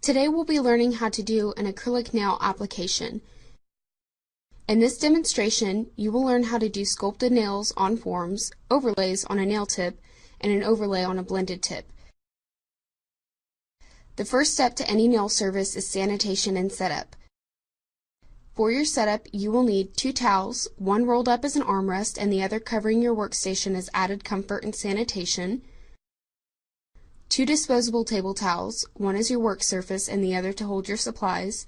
Today we'll be learning how to do an acrylic nail application. In this demonstration, you will learn how to do sculpted nails on forms, overlays on a nail tip, and an overlay on a blended tip. The first step to any nail service is sanitation and setup. For your setup, you will need 2 towels, one rolled up as an armrest and the other covering your workstation as added comfort and sanitation, 2 disposable table towels, one as your work surface and the other to hold your supplies,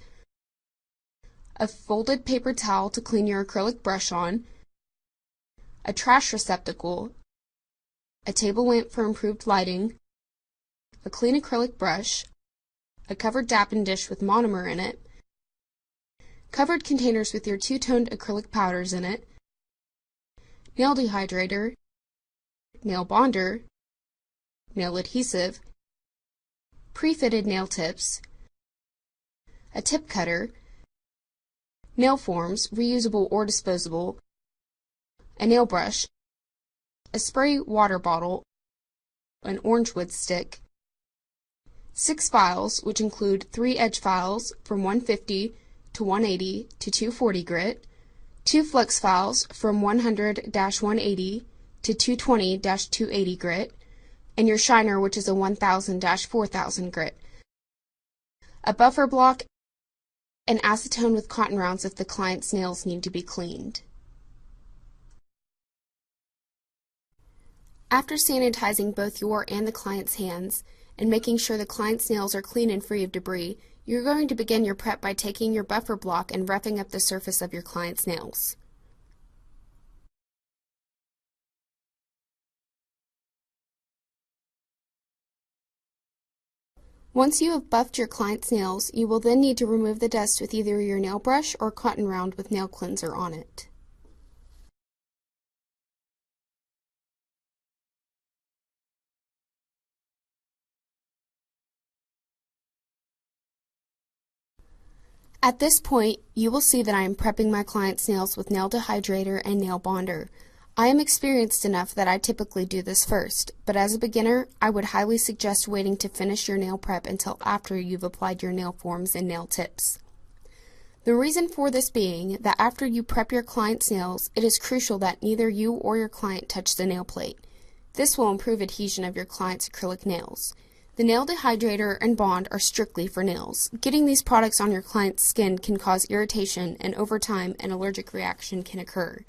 a folded paper towel to clean your acrylic brush on, a trash receptacle, a table lamp for improved lighting, a clean acrylic brush, a covered dappen dish with monomer in it, covered containers with your 2-toned acrylic powders in it, nail dehydrator, nail bonder, nail adhesive, pre-fitted nail tips, a tip cutter, nail forms, reusable or disposable, a nail brush, a spray water bottle, an orange wood stick, 6 files, which include 3 edge files from 150 to 180 to 240 grit, 2 flex files from 100-180 to 220-280 grit, and your shiner, which is a 1000-4000 grit, a buffer block, and acetone with cotton rounds if the client's nails need to be cleaned. After sanitizing both your and the client's hands, and making sure the client's nails are clean and free of debris, you're going to begin your prep by taking your buffer block and roughing up the surface of your client's nails. Once you have buffed your client's nails, you will then need to remove the dust with either your nail brush or cotton round with nail cleanser on it. At this point, you will see that I am prepping my client's nails with nail dehydrator and nail bonder. I am experienced enough that I typically do this first, but as a beginner, I would highly suggest waiting to finish your nail prep until after you've applied your nail forms and nail tips. The reason for this being that after you prep your client's nails, it is crucial that neither you or your client touch the nail plate. This will improve adhesion of your client's acrylic nails. The nail dehydrator and bond are strictly for nails. Getting these products on your client's skin can cause irritation, and over time an allergic reaction can occur.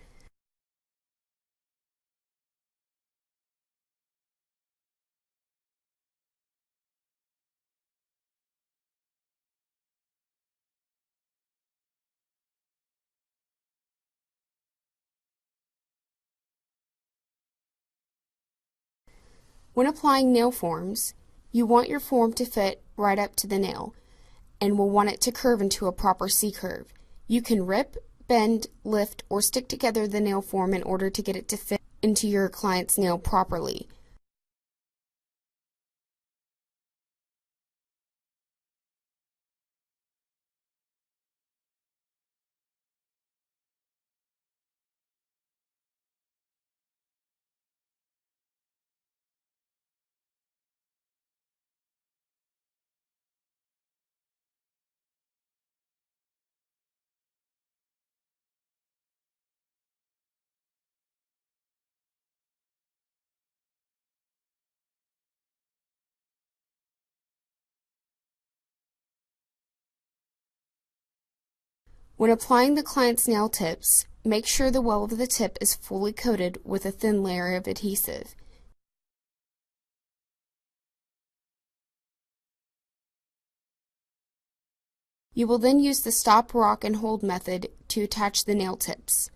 When applying nail forms, you want your form to fit right up to the nail, and will want it to curve into a proper C-curve. You can rip, bend, lift, or stick together the nail form in order to get it to fit into your client's nail properly. When applying the client's nail tips, make sure the well of the tip is fully coated with a thin layer of adhesive. You will then use the stop, rock, and hold method to attach the nail tips.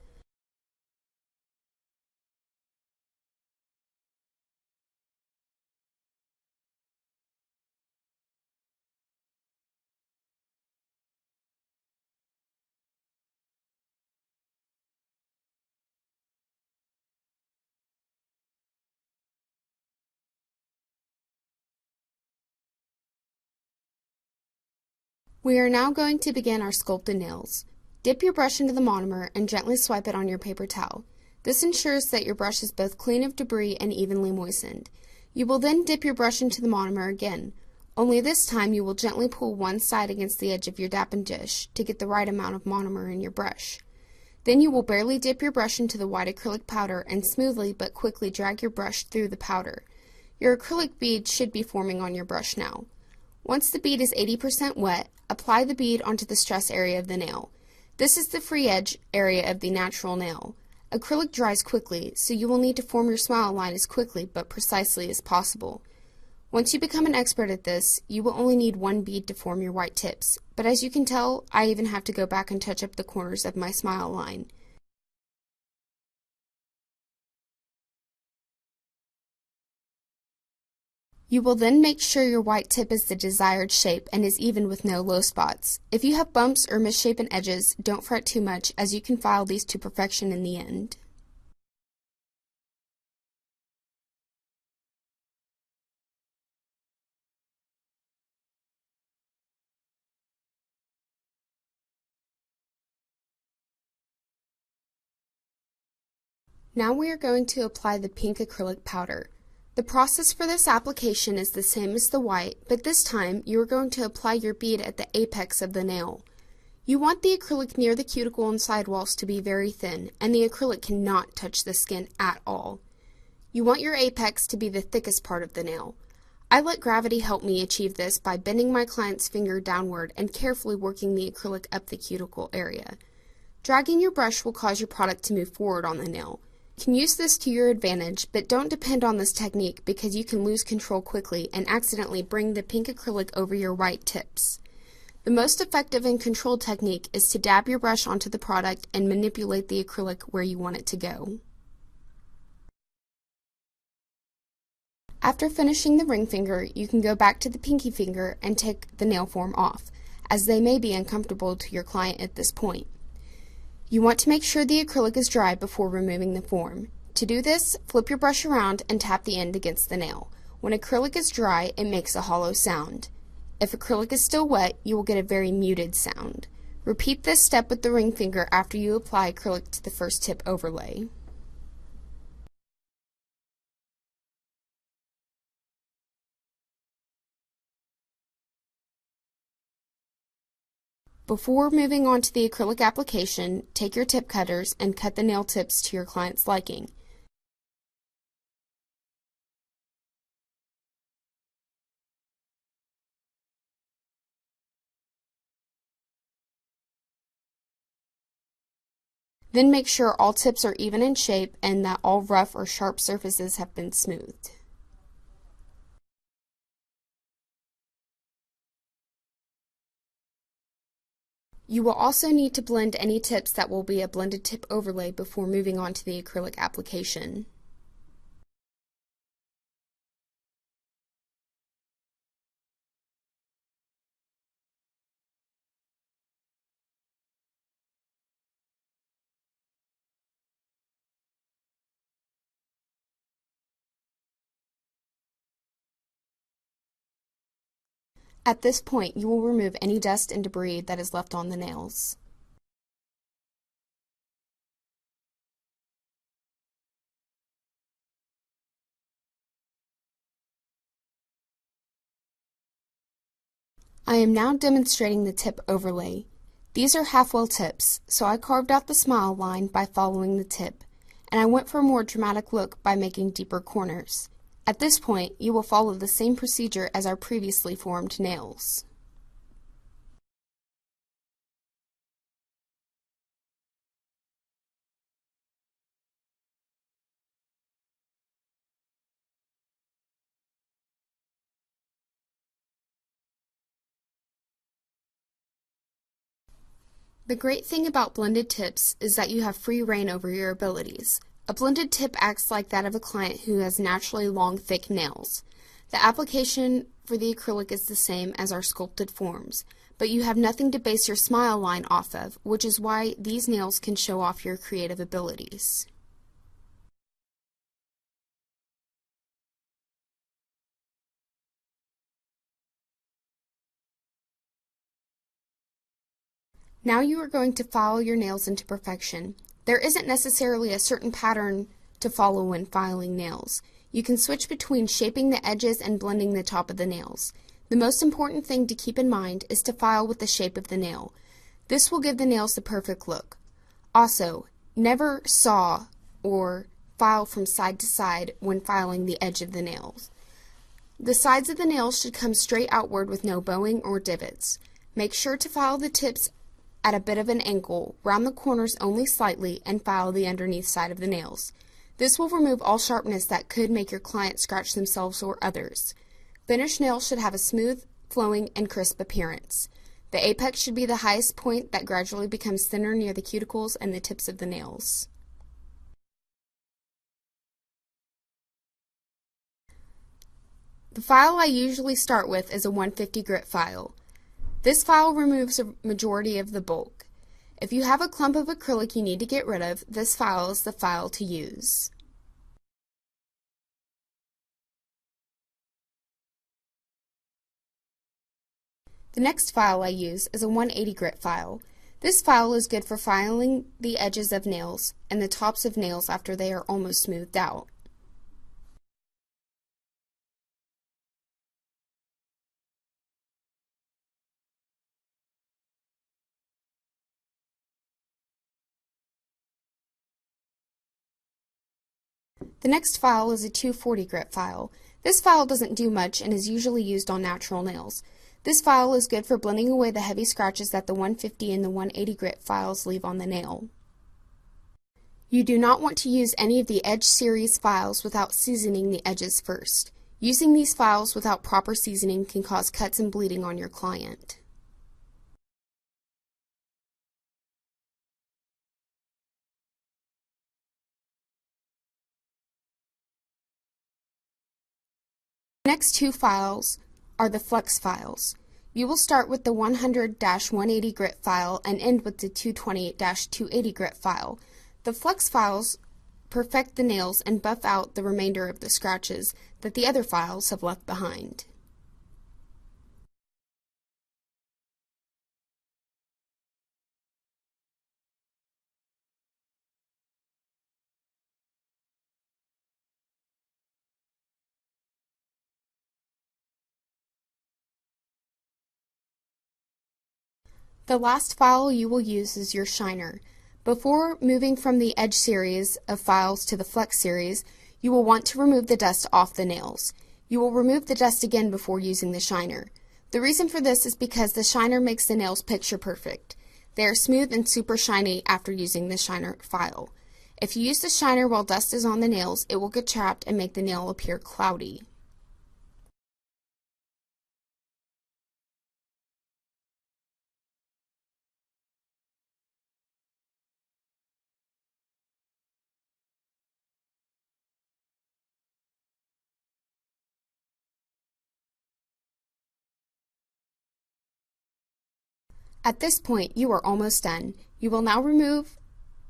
We are now going to begin our sculpted nails. Dip your brush into the monomer and gently swipe it on your paper towel. This ensures that your brush is both clean of debris and evenly moistened. You will then dip your brush into the monomer again. only this time you will gently pull one side against the edge of your dappen dish to get the right amount of monomer in your brush. Then you will barely dip your brush into the white acrylic powder and smoothly but quickly drag your brush through the powder. Your acrylic bead should be forming on your brush now. Once the bead is 80% wet, apply the bead onto the stress area of the nail. This is the free edge area of the natural nail. Acrylic dries quickly, so you will need to form your smile line as quickly but precisely as possible. Once you become an expert at this, you will only need one bead to form your white tips, but as you can tell, I even have to go back and touch up the corners of my smile line. You will then make sure your white tip is the desired shape and is even with no low spots. If you have bumps or misshapen edges, don't fret too much, as you can file these to perfection in the end. Now we are going to apply the pink acrylic powder. The process for this application is the same as the white, but this time you are going to apply your bead at the apex of the nail. You want the acrylic near the cuticle and sidewalls to be very thin, and the acrylic cannot touch the skin at all. You want your apex to be the thickest part of the nail. I let gravity help me achieve this by bending my client's finger downward and carefully working the acrylic up the cuticle area. Dragging your brush will cause your product to move forward on the nail. You can use this to your advantage, but don't depend on this technique because you can lose control quickly and accidentally bring the pink acrylic over your white tips. The most effective and controlled technique is to dab your brush onto the product and manipulate the acrylic where you want it to go. After finishing the ring finger, you can go back to the pinky finger and take the nail form off, as they may be uncomfortable to your client at this point. You want to make sure the acrylic is dry before removing the form. To do this, flip your brush around and tap the end against the nail. When acrylic is dry, it makes a hollow sound. If acrylic is still wet, you will get a very muted sound. Repeat this step with the ring finger after you apply acrylic to the first tip overlay. Before moving on to the acrylic application, take your tip cutters and cut the nail tips to your client's liking. Then make sure all tips are even in shape and that all rough or sharp surfaces have been smoothed. You will also need to blend any tips that will be a blended tip overlay before moving on to the acrylic application. At this point, you will remove any dust and debris that is left on the nails. I am now demonstrating the tip overlay. These are half-well tips, so I carved out the smile line by following the tip, and I went for a more dramatic look by making deeper corners. At this point, you will follow the same procedure as our previously formed nails. The great thing about blended tips is that you have free reign over your abilities. A blended tip acts like that of a client who has naturally long, thick nails. The application for the acrylic is the same as our sculpted forms, but you have nothing to base your smile line off of, which is why these nails can show off your creative abilities. Now you are going to file your nails into perfection. There isn't necessarily a certain pattern to follow when filing nails. You can switch between shaping the edges and blending the top of the nails. The most important thing to keep in mind is to file with the shape of the nail. This will give the nails the perfect look. Also, never saw or file from side to side when filing the edge of the nails. The sides of the nails should come straight outward with no bowing or divots. Make sure to file the tips at a bit of an angle, round the corners only slightly, and file the underneath side of the nails. This will remove all sharpness that could make your client scratch themselves or others. Finished nails should have a smooth, flowing, and crisp appearance. The apex should be the highest point that gradually becomes thinner near the cuticles and the tips of the nails. The file I usually start with is a 150 grit file. This file removes a majority of the bulk. If you have a clump of acrylic you need to get rid of, this file is the file to use. The next file I use is a 180 grit file. This file is good for filing the edges of nails and the tops of nails after they are almost smoothed out. The next file is a 240 grit file. This file doesn't do much and is usually used on natural nails. This file is good for blending away the heavy scratches that the 150 and the 180 grit files leave on the nail. You do not want to use any of the Edge series files without seasoning the edges first. Using these files without proper seasoning can cause cuts and bleeding on your client. The next two files are the Flux files. You will start with the 100-180 grit file and end with the 220-280 grit file. The Flux files perfect the nails and buff out the remainder of the scratches that the other files have left behind. The last file you will use is your shiner. Before moving from the Edge series of files to the Flex series, you will want to remove the dust off the nails. You will remove the dust again before using the shiner. The reason for this is because the shiner makes the nails picture perfect. They are smooth and super shiny after using the shiner file. If you use the shiner while dust is on the nails, it will get trapped and make the nail appear cloudy. At this point, you are almost done. You will now remove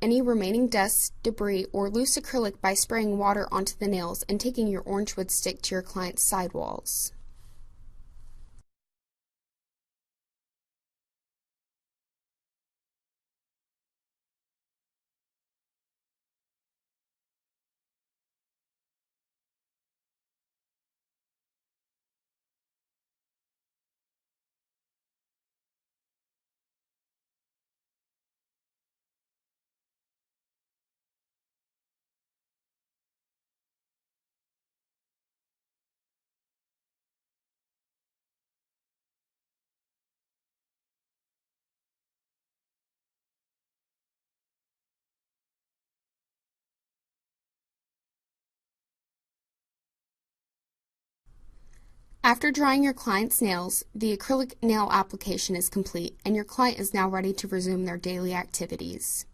any remaining dust, debris, or loose acrylic by spraying water onto the nails and taking your orange wood stick to your client's sidewalls. After drying your client's nails, the acrylic nail application is complete and your client is now ready to resume their daily activities.